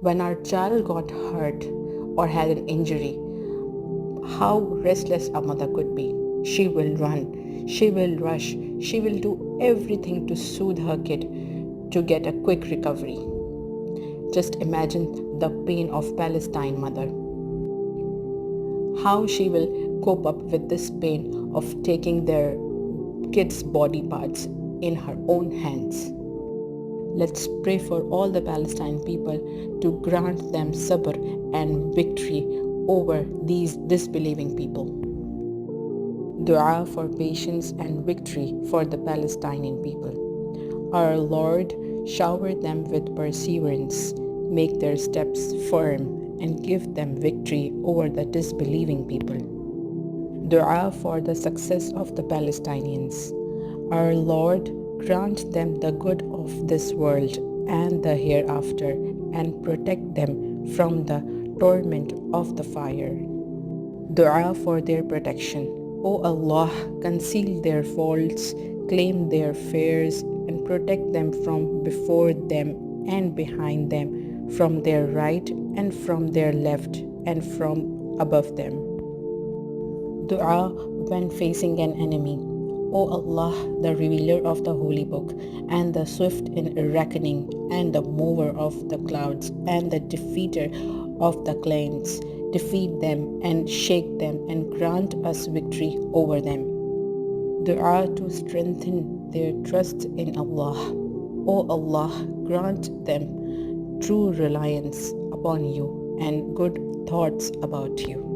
When our child got hurt or had an injury, how restless a mother could be. She will run, she will rush, she will do everything to soothe her kid to get a quick recovery. Just imagine the pain of Palestine mother. How she will cope up with this pain of taking their kids' body parts in her own hands. Let's pray for all the Palestine people to grant them sabr and victory over these disbelieving people. Dua for patience and victory for the Palestinian people. Our Lord, shower them with perseverance, make their steps firm, and give them victory over the disbelieving people. Dua for the success of the Palestinians. Our Lord, grant them the good of this world and the hereafter, and protect them from the torment of the fire. Dua for their protection. O Allah, conceal their faults, claim their fears, and protect them from before them and behind them, from their right and from their left, and from above them. Dua when facing an enemy. O Allah, the revealer of the Holy Book, and the swift in reckoning, and the mover of the clouds, and the defeater of the clans, defeat them and shake them, and grant us victory over them. Dua to strengthen their trust in Allah. O Allah, grant them true reliance upon you and good thoughts about you.